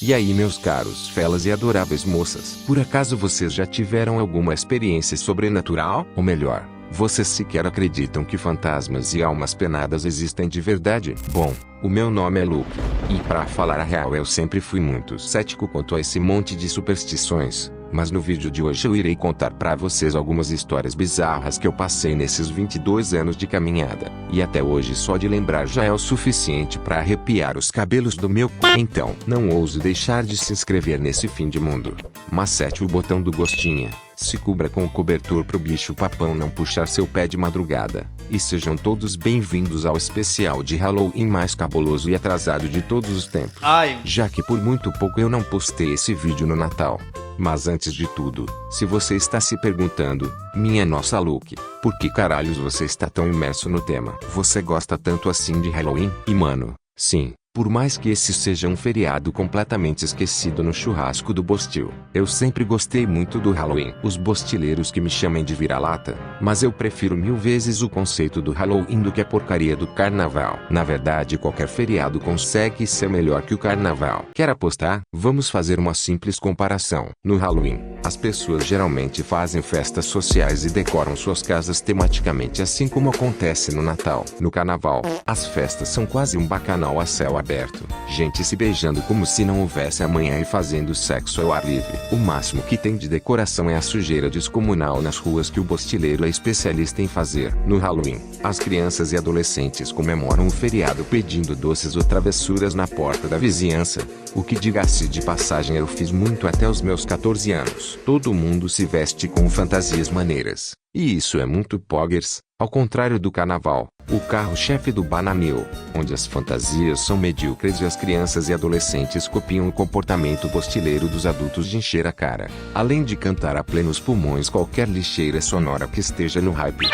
E aí, meus caros felas e adoráveis moças, por acaso vocês já tiveram alguma experiência sobrenatural? Ou melhor, vocês sequer acreditam que fantasmas e almas penadas existem de verdade? Bom, o meu nome é Luke, e pra falar a real eu sempre fui muito cético quanto a esse monte de superstições. Mas no vídeo de hoje eu irei contar pra vocês algumas histórias bizarras que eu passei nesses 22 anos de caminhada. E até hoje só de lembrar já é o suficiente pra arrepiar os cabelos do meu c... Então, não ouse deixar de se inscrever nesse fim de mundo. Macete o botão do gostinha. Se cubra com o cobertor pro bicho papão não puxar seu pé de madrugada. E sejam todos bem-vindos ao especial de Halloween mais cabuloso e atrasado de todos os tempos. Já que por muito pouco eu não postei esse vídeo no Natal. Mas antes de tudo, se você está se perguntando, minha nossa Luke, por que caralhos você está tão imerso no tema? Você gosta tanto assim de Halloween? E mano, sim. Por mais que esse seja um feriado completamente esquecido no churrasco do Bostil, eu sempre gostei muito do Halloween. Os bostileiros que me chamem de vira-lata, mas eu prefiro 1000 vezes o conceito do Halloween do que a porcaria do carnaval. Na verdade, qualquer feriado consegue ser melhor que o carnaval. Quer apostar? Vamos fazer uma simples comparação. No Halloween, as pessoas geralmente fazem festas sociais e decoram suas casas tematicamente, assim como acontece no Natal. No carnaval, as festas são quase um bacanal a céu aberto, gente se beijando como se não houvesse amanhã e fazendo sexo ao ar livre. O máximo que tem de decoração é a sujeira descomunal nas ruas que o bostileiro é especialista em fazer. No Halloween, as crianças e adolescentes comemoram o feriado pedindo doces ou travessuras na porta da vizinhança. O que, diga-se de passagem, eu fiz muito até os meus 14 anos. Todo mundo se veste com fantasias maneiras. E isso é muito poggers, ao contrário do carnaval, o carro-chefe do Banamil, onde as fantasias são medíocres e as crianças e adolescentes copiam o comportamento bostileiro dos adultos de encher a cara, além de cantar a plenos pulmões qualquer lixeira sonora que esteja no hype.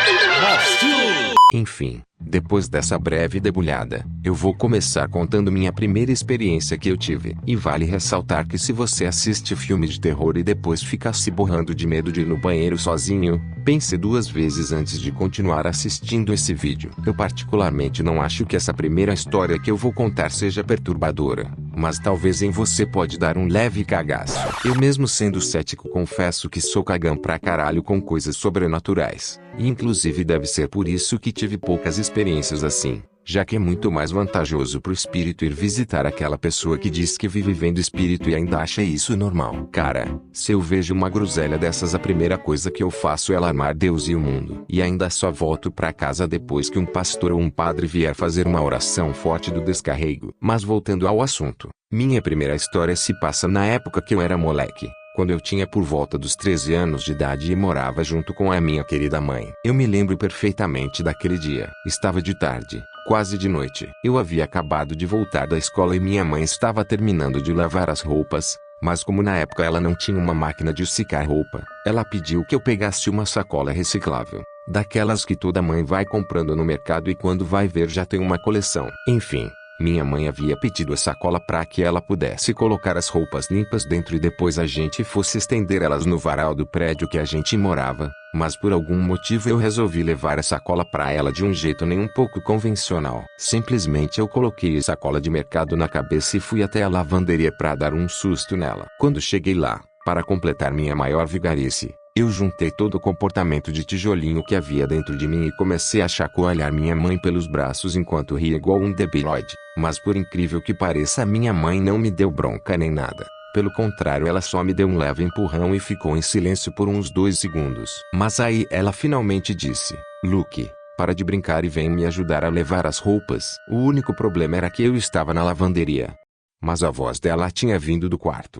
Enfim, depois dessa breve debulhada, eu vou começar contando minha primeira experiência que eu tive. E vale ressaltar que se você assiste filme de terror e depois fica se borrando de medo de ir no banheiro sozinho, pense 2 vezes antes de continuar assistindo esse vídeo. Eu particularmente não acho que essa primeira história que eu vou contar seja perturbadora, mas talvez em você pode dar um leve cagaço. Eu mesmo sendo cético confesso que sou cagão pra caralho com coisas sobrenaturais. E inclusive deve ser por isso que tive poucas experiências assim, já que é muito mais vantajoso pro espírito ir visitar aquela pessoa que diz que vive vendo espírito e ainda acha isso normal. Cara, se eu vejo uma groselha dessas, a primeira coisa que eu faço é alarmar Deus e o mundo. E ainda só volto pra casa depois que um pastor ou um padre vier fazer uma oração forte do descarrego. Mas voltando ao assunto, minha primeira história se passa na época que eu era moleque. Quando eu tinha por volta dos 13 anos de idade e morava junto com a minha querida mãe. Eu me lembro perfeitamente daquele dia. Estava de tarde, quase de noite. Eu havia acabado de voltar da escola e minha mãe estava terminando de lavar as roupas, mas como na época ela não tinha uma máquina de secar roupa, ela pediu que eu pegasse uma sacola reciclável, daquelas que toda mãe vai comprando no mercado e quando vai ver já tem uma coleção. Enfim, minha mãe havia pedido a sacola para que ela pudesse colocar as roupas limpas dentro e depois a gente fosse estender elas no varal do prédio que a gente morava, mas por algum motivo eu resolvi levar a sacola para ela de um jeito nem um pouco convencional. Simplesmente eu coloquei a sacola de mercado na cabeça e fui até a lavanderia para dar um susto nela. Quando cheguei lá, para completar minha maior vigarice, eu juntei todo o comportamento de tijolinho que havia dentro de mim e comecei a chacoalhar minha mãe pelos braços enquanto ria igual um debilóide. Mas por incrível que pareça, minha mãe não me deu bronca nem nada. Pelo contrário, ela só me deu um leve empurrão e ficou em silêncio por uns 2 segundos. Mas aí ela finalmente disse: Luke, para de brincar e vem me ajudar a levar as roupas. O único problema era que eu estava na lavanderia. Mas a voz dela tinha vindo do quarto.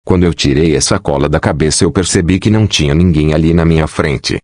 Quando eu tirei a sacola da cabeça eu percebi que não tinha ninguém ali na minha frente.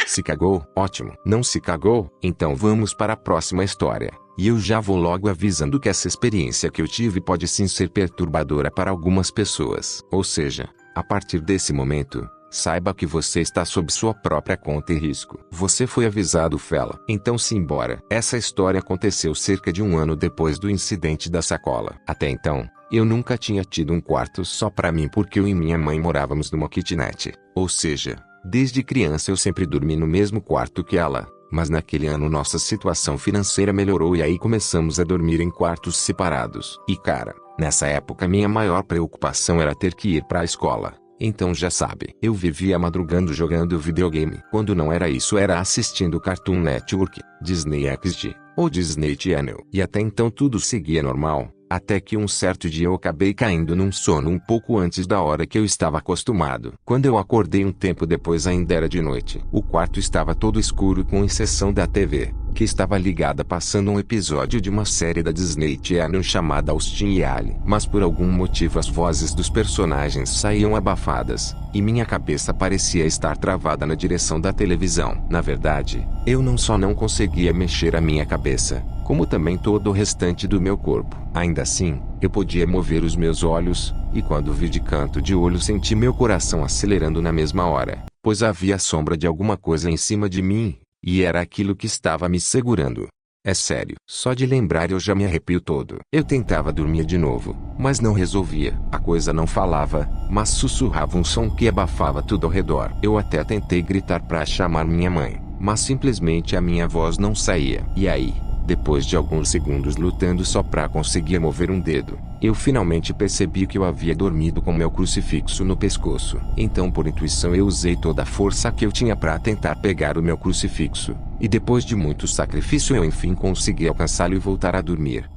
Se cagou? Ótimo. Não se cagou? Então vamos para a próxima história. E eu já vou logo avisando que essa experiência que eu tive pode sim ser perturbadora para algumas pessoas. Ou seja, a partir desse momento, saiba que você está sob sua própria conta e risco. Você foi avisado, fela. Então simbora. Essa história aconteceu cerca de 1 ano depois do incidente da sacola. Até então, eu nunca tinha tido um quarto só pra mim porque eu e minha mãe morávamos numa kitnet. Ou seja, desde criança eu sempre dormi no mesmo quarto que ela. Mas naquele ano nossa situação financeira melhorou e aí começamos a dormir em quartos separados. E cara, Nessa época minha maior preocupação era ter que ir para a escola. Então já sabe, eu vivia madrugando jogando videogame. Quando não era isso, era assistindo Cartoon Network, Disney XD, ou Disney Channel. E até então tudo seguia normal, até que um certo dia eu acabei caindo num sono um pouco antes da hora que eu estava acostumado. Quando eu acordei um tempo depois ainda era de noite. O quarto estava todo escuro com exceção da TV, que estava ligada passando um episódio de uma série da Disney Channel chamada Austin e Ally. Mas por algum motivo as vozes dos personagens saíam abafadas, e minha cabeça parecia estar travada na direção da televisão. Na verdade, eu não só não conseguia mexer a minha cabeça, como também todo o restante do meu corpo. Ainda assim, eu podia mover os meus olhos, e quando vi de canto de olho senti meu coração acelerando na mesma hora, pois havia a sombra de alguma coisa em cima de mim, e era aquilo que estava me segurando. É sério, só de lembrar eu já me arrepio todo. Eu tentava dormir de novo, mas não resolvia. A coisa não falava, mas sussurrava um som que abafava tudo ao redor. Eu até tentei gritar para chamar minha mãe, mas simplesmente a minha voz não saía. E aí, depois de alguns segundos lutando só para conseguir mover um dedo, eu finalmente percebi que eu havia dormido com meu crucifixo no pescoço. Então por intuição eu usei toda a força que eu tinha para tentar pegar o meu crucifixo, e depois de muito sacrifício eu enfim consegui alcançá-lo e voltar a dormir.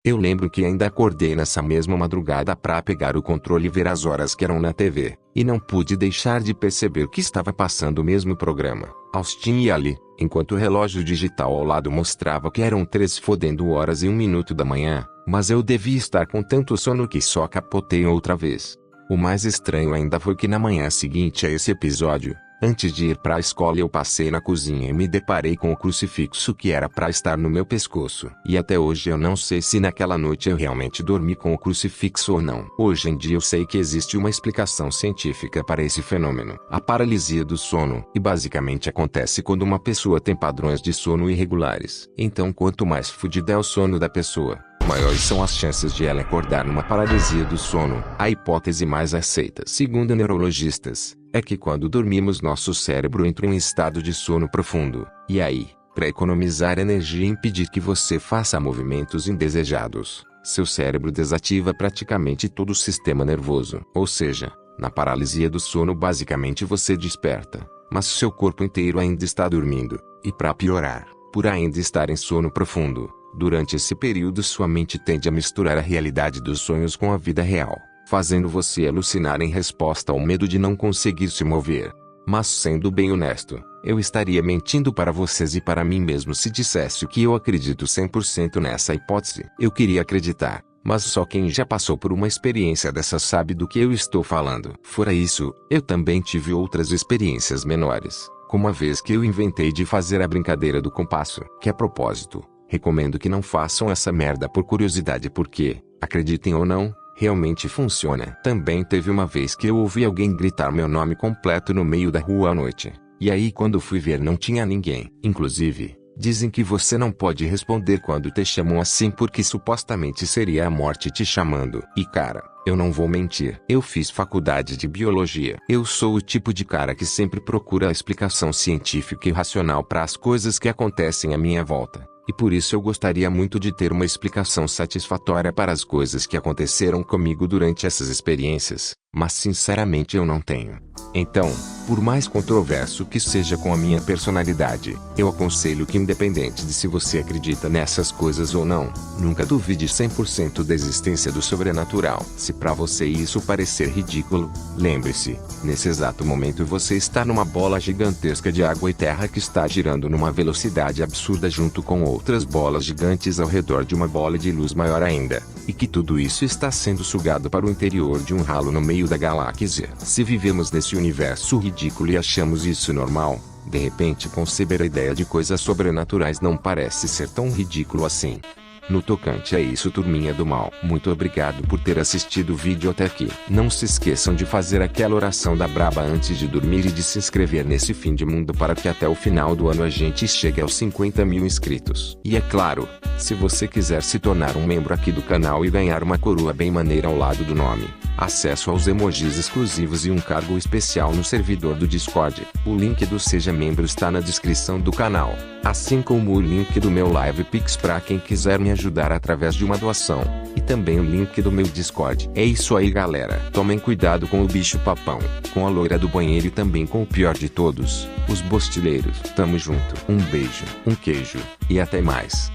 Eu lembro que ainda acordei nessa mesma madrugada para pegar o controle e ver as horas que eram na TV, e não pude deixar de perceber que estava passando o mesmo programa, Austin e Ally, enquanto o relógio digital ao lado mostrava que eram 3h01 da manhã, mas eu devia estar com tanto sono que só capotei outra vez. O mais estranho ainda foi que na manhã seguinte a esse episódio, antes de ir para a escola eu passei na cozinha e me deparei com o crucifixo que era para estar no meu pescoço. E até hoje eu não sei se naquela noite eu realmente dormi com o crucifixo ou não. Hoje em dia eu sei que existe uma explicação científica para esse fenômeno, a paralisia do sono, e basicamente acontece quando uma pessoa tem padrões de sono irregulares. Então quanto mais fodido é o sono da pessoa, maiores são as chances de ela acordar numa paralisia do sono. A hipótese mais aceita, segundo neurologistas, é que quando dormimos nosso cérebro entra em um estado de sono profundo. E aí, para economizar energia e impedir que você faça movimentos indesejados, seu cérebro desativa praticamente todo o sistema nervoso. Ou seja, na paralisia do sono basicamente você desperta, mas seu corpo inteiro ainda está dormindo. E para piorar, por ainda estar em sono profundo, durante esse período sua mente tende a misturar a realidade dos sonhos com a vida real, fazendo você alucinar em resposta ao medo de não conseguir se mover. Mas sendo bem honesto, eu estaria mentindo para vocês e para mim mesmo se dissesse que eu acredito 100% nessa hipótese. Eu queria acreditar, mas só quem já passou por uma experiência dessa sabe do que eu estou falando. Fora isso, eu também tive outras experiências menores, como a vez que eu inventei de fazer a brincadeira do compasso, que a propósito, recomendo que não façam essa merda por curiosidade porque, acreditem ou não, realmente funciona. Também teve uma vez que eu ouvi alguém gritar meu nome completo no meio da rua à noite, e aí quando fui ver não tinha ninguém. Inclusive, dizem que você não pode responder quando te chamam assim porque supostamente seria a morte te chamando. E cara, eu não vou mentir, eu fiz faculdade de biologia. Eu sou o tipo de cara que sempre procura a explicação científica e racional para as coisas que acontecem à minha volta. E por isso eu gostaria muito de ter uma explicação satisfatória para as coisas que aconteceram comigo durante essas experiências, mas sinceramente eu não tenho. Então, por mais controverso que seja com a minha personalidade, eu aconselho que independente de se você acredita nessas coisas ou não, nunca duvide 100% da existência do sobrenatural. Se para você isso parecer ridículo, lembre-se, nesse exato momento você está numa bola gigantesca de água e terra que está girando numa velocidade absurda junto com outras bolas gigantes ao redor de uma bola de luz maior ainda, e que tudo isso está sendo sugado para o interior de um ralo no meio da galáxia. Se vivemos nesse universo ridículo e achamos isso normal, de repente conceber a ideia de coisas sobrenaturais não parece ser tão ridículo assim. No tocante a isso, turminha do mal, muito obrigado por ter assistido o vídeo até aqui. Não se esqueçam de fazer aquela oração da braba antes de dormir e de se inscrever nesse fim de mundo para que até o final do ano a gente chegue aos 50 mil inscritos. E é claro, se você quiser se tornar um membro aqui do canal e ganhar uma coroa bem maneira ao lado do nome, acesso aos emojis exclusivos e um cargo especial no servidor do Discord, o link do Seja Membro está na descrição do canal, assim como o link do meu Live Pix para quem quiser me ajudar através de uma doação. E também o link do meu Discord. É isso aí, galera. Tomem cuidado com o bicho papão, com a loira do banheiro e também com o pior de todos, os bostileiros. Tamo junto. Um beijo, um queijo, e até mais.